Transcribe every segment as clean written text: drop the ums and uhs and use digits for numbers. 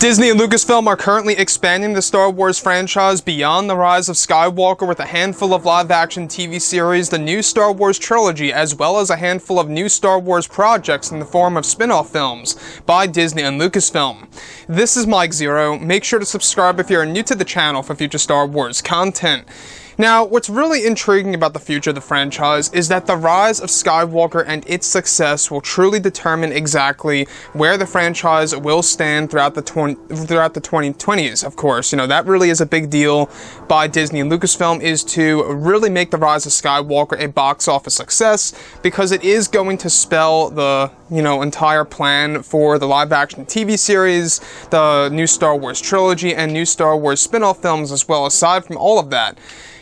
Disney and Lucasfilm are currently expanding the Star Wars franchise beyond the rise of Skywalker with a handful of live-action TV series, the new Star Wars trilogy, as well as a handful of new Star Wars projects in the form of spin-off films by Disney and Lucasfilm. This is Mike Zero. Make sure to subscribe if you're new to the channel for future Star Wars content. Now, what's really intriguing about the future of the franchise is that the rise of Skywalker and its success will truly determine exactly where the franchise will stand throughout the 2020s, of course. You know, that really is a big deal by Disney and Lucasfilm, is to really make the rise of Skywalker a box office success, because it is going to spell the, entire plan for the live-action TV series, the new Star Wars trilogy, and new Star Wars spin-off films as well, aside from all of that.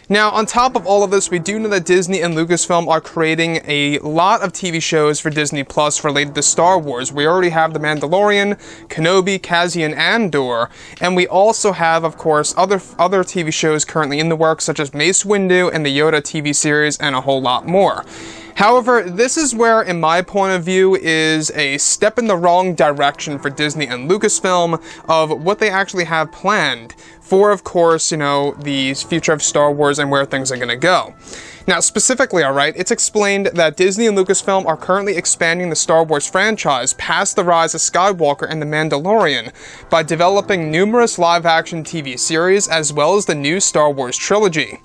Now, on top of all of this, we do know that Disney and Lucasfilm are creating a lot of TV shows for Disney Plus related to Star Wars. We already have The Mandalorian, Kenobi, Cassian Andor, and we also have, of course, other TV shows currently in the works, such as Mace Windu and the Yoda TV series, and a whole lot more. However, this is where, in my point of view, is a step in the wrong direction for Disney and Lucasfilm of what they actually have planned for, of course, the future of Star Wars and where things are going to go. Now, specifically, alright, it's explained that Disney and Lucasfilm are currently expanding the Star Wars franchise past the rise of Skywalker and The Mandalorian by developing numerous live-action TV series as well as the new Star Wars trilogy.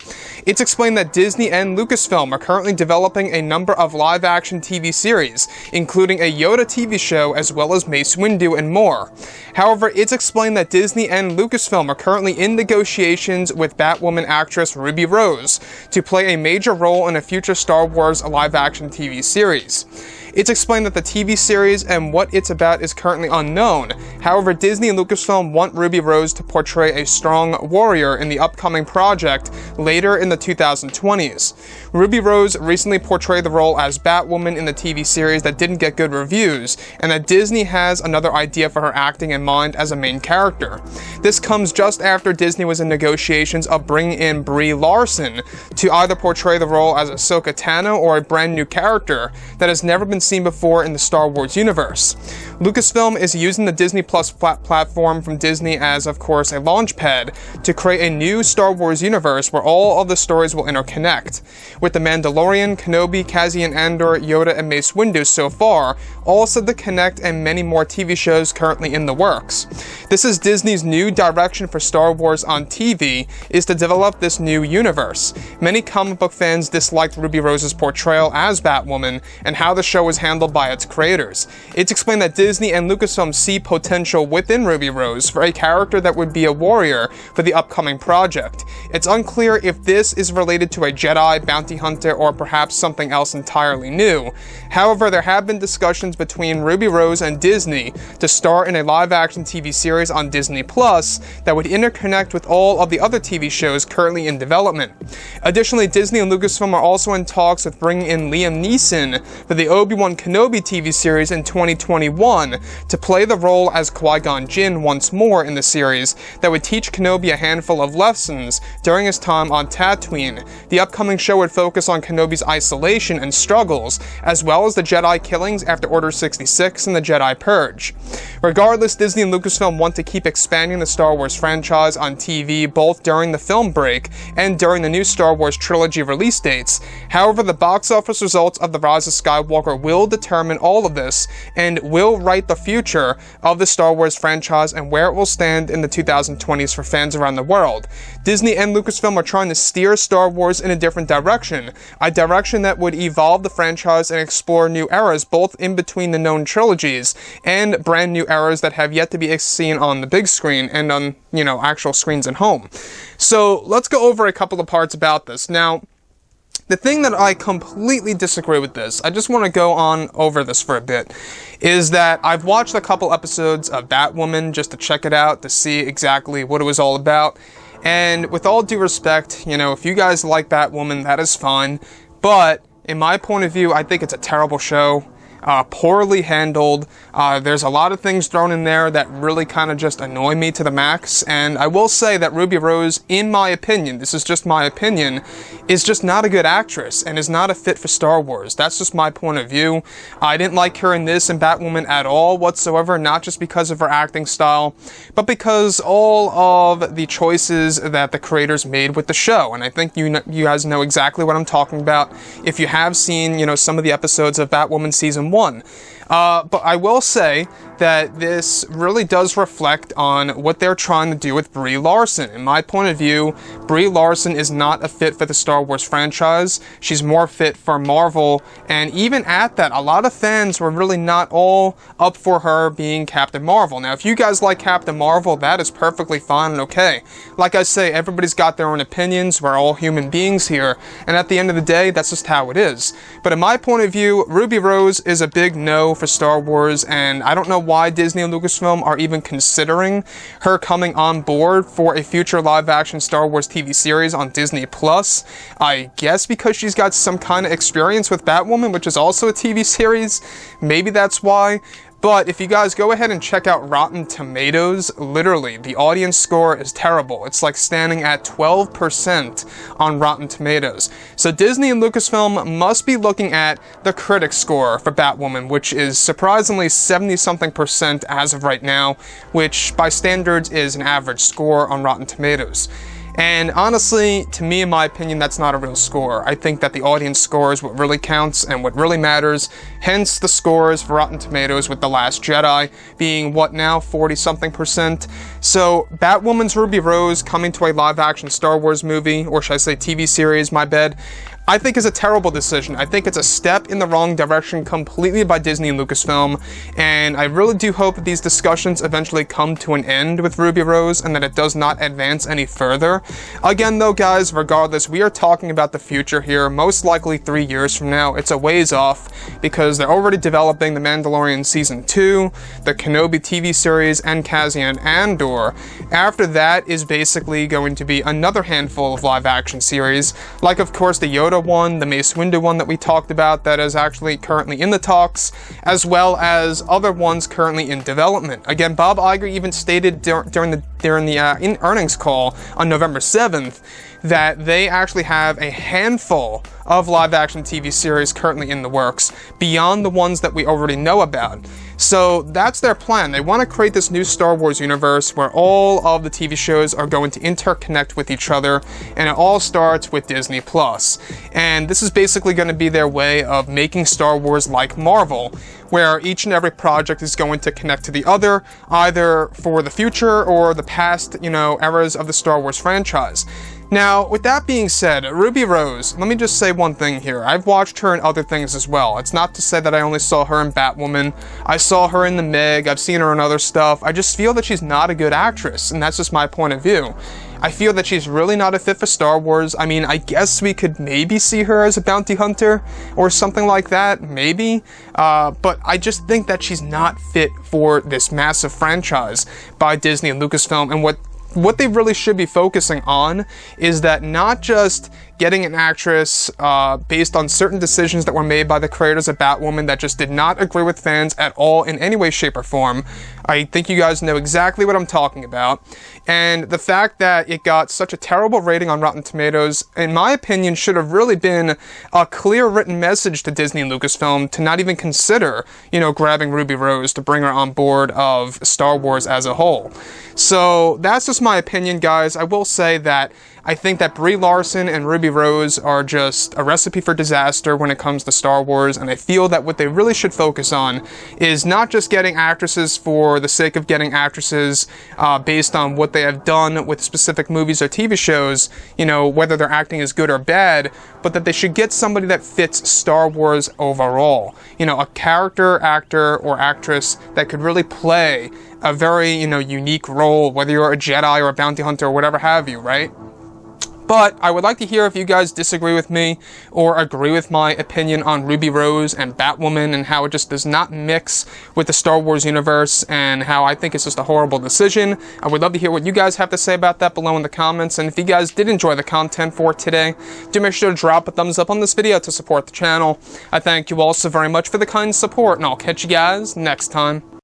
It's explained that Disney and Lucasfilm are currently developing a number of live-action TV series, including a Yoda TV show as well as Mace Windu and more. However, it's explained that Disney and Lucasfilm are currently in negotiations with Batwoman actress Ruby Rose to play a major role in a future Star Wars live-action TV series. It's explained that the TV series and what it's about is currently unknown. However, Disney and Lucasfilm want Ruby Rose to portray a strong warrior in the upcoming project later in the 2020s. Ruby Rose recently portrayed the role as Batwoman in the TV series that didn't get good reviews, and that Disney has another idea for her acting in mind as a main character. This comes just after Disney was in negotiations of bringing in Brie Larson to either portray the role as Ahsoka Tano or a brand new character that has never been seen before in the Star Wars universe. Lucasfilm is using the Disney Plus platform from Disney as, of course, a launchpad to create a new Star Wars universe where all of the stories will interconnect, with The Mandalorian, Kenobi, Cassian Andor, Yoda, and Mace Windu so far, all said to connect, and many more TV shows currently in the works. This is Disney's new direction for Star Wars on TV, is to develop this new universe. Many comic book fans disliked Ruby Rose's portrayal as Batwoman and how the show was handled by its creators. It's explained that Disney and Lucasfilm see potential within Ruby Rose for a character that would be a warrior for the upcoming project. It's unclear if this is related to a Jedi, bounty hunter, or perhaps something else entirely new. However, there have been discussions between Ruby Rose and Disney to star in a live-action TV series on Disney Plus that would interconnect with all of the other TV shows currently in development. Additionally, Disney and Lucasfilm are also in talks with bringing in Liam Neeson for the Obi-Wan Kenobi TV series in 2021 to play the role as Qui-Gon Jinn once more in the series that would teach Kenobi a handful of lessons during his time on Tatooine. The upcoming show would focus on Kenobi's isolation and struggles, as well as the Jedi killings after Order 66 and the Jedi Purge. Regardless, Disney and Lucasfilm want to keep expanding the Star Wars franchise on TV both during the film break and during the new Star Wars trilogy release dates. However, the box office results of The Rise of Skywalker will determine all of this and will write the future of the Star Wars franchise and where it will stand in the 2020s for fans around the world. Disney and Lucasfilm are trying to steer Star Wars in a different direction, a direction that would evolve the franchise and explore new eras both in between the known trilogies and brand new eras that have yet to be seen on the big screen and on, actual screens at home. So let's go over a couple of parts about this. Now, the thing that I completely disagree with this, I just want to go on over this for a bit, is that I've watched a couple episodes of Batwoman just to check it out, to see exactly what it was all about. And with all due respect, if you guys like Batwoman, that is fine. But in my point of view, I think it's a terrible show. poorly handled. There's a lot of things thrown in there that really kind of just annoy me to the max, and I will say that Ruby Rose, in my opinion, this is just my opinion, is just not a good actress and is not a fit for Star Wars. That's just my point of view. I didn't like her in this and Batwoman at all whatsoever, not just because of her acting style, but because all of the choices that the creators made with the show. And I think you guys know exactly what I'm talking about if you have seen, some of the episodes of Batwoman Season 1. But I will say that this really does reflect on what they're trying to do with Brie Larson. In my point of view, Brie Larson is not a fit for the Star Wars franchise. She's more fit for Marvel, and even at that, a lot of fans were really not all up for her being Captain Marvel. Now, if you guys like Captain Marvel, that is perfectly fine and okay. Like I say, everybody's got their own opinions. We're all human beings here, and at the end of the day, that's just how it is. But in my point of view, Ruby Rose is a big no for Star Wars, and I don't know why Disney and Lucasfilm are even considering her coming on board for a future live-action Star Wars TV series on Disney+. I guess because she's got some kind of experience with Batwoman, which is also a TV series. Maybe that's why. But if you guys go ahead and check out Rotten Tomatoes, literally, the audience score is terrible. It's like standing at 12% on Rotten Tomatoes. So Disney and Lucasfilm must be looking at the critic score for Batwoman, which is surprisingly 70-something% as of right now, which by standards is an average score on Rotten Tomatoes. And honestly, to me, in my opinion, that's not a real score. I think that the audience score is what really counts and what really matters. Hence the scores for Rotten Tomatoes with The Last Jedi being, what now, 40-something%. So Batwoman's Ruby Rose coming to a live-action Star Wars movie, or should I say TV series, my bad, I think is a terrible decision. I think it's a step in the wrong direction completely by Disney and Lucasfilm, and I really do hope that these discussions eventually come to an end with Ruby Rose and that it does not advance any further. Again though guys, regardless, we are talking about the future here, most likely 3 years from now. It's a ways off because they're already developing The Mandalorian Season 2, the Kenobi TV series, and Cassian Andor. After that is basically going to be another handful of live-action series, like of course the Yoda one, the Mace Windu one that we talked about that is actually currently in the talks, as well as other ones currently in development. Again, Bob Iger even stated during the earnings call on November 7th that they actually have a handful of live-action TV series currently in the works, beyond the ones that we already know about. So that's their plan. They want to create this new Star Wars universe where all of the TV shows are going to interconnect with each other, and it all starts with Disney+. And this is basically going to be their way of making Star Wars like Marvel, where each and every project is going to connect to the other, either for the future or the past, eras of the Star Wars franchise. Now, with that being said, Ruby Rose, let me just say one thing here. I've watched her in other things as well. It's not to say that I only saw her in Batwoman. I saw her in The Meg. I've seen her in other stuff. I just feel that she's not a good actress, and that's just my point of view. I feel that she's really not a fit for Star Wars. I mean, I guess we could maybe see her as a bounty hunter or something like that, maybe. But I just think that she's not fit for this massive franchise by Disney and Lucasfilm, and what they really should be focusing on is that not just getting an actress based on certain decisions that were made by the creators of Batwoman that just did not agree with fans at all in any way, shape, or form. I think you guys know exactly what I'm talking about. And the fact that it got such a terrible rating on Rotten Tomatoes, in my opinion, should have really been a clear written message to Disney and Lucasfilm to not even consider, grabbing Ruby Rose to bring her on board of Star Wars as a whole. So that's just my opinion, guys. I will say that I think that Brie Larson and Ruby Rose are just a recipe for disaster when it comes to Star Wars, and I feel that what they really should focus on is not just getting actresses for the sake of getting actresses based on what they have done with specific movies or TV shows, whether their acting is good or bad, but that they should get somebody that fits Star Wars overall. A character, actor, or actress that could really play a very, unique role, whether you're a Jedi or a bounty hunter or whatever have you, right? But I would like to hear if you guys disagree with me or agree with my opinion on Ruby Rose and Batwoman and how it just does not mix with the Star Wars universe and how I think it's just a horrible decision. I would love to hear what you guys have to say about that below in the comments. And if you guys did enjoy the content for today, do make sure to drop a thumbs up on this video to support the channel. I thank you all so very much for the kind support, and I'll catch you guys next time.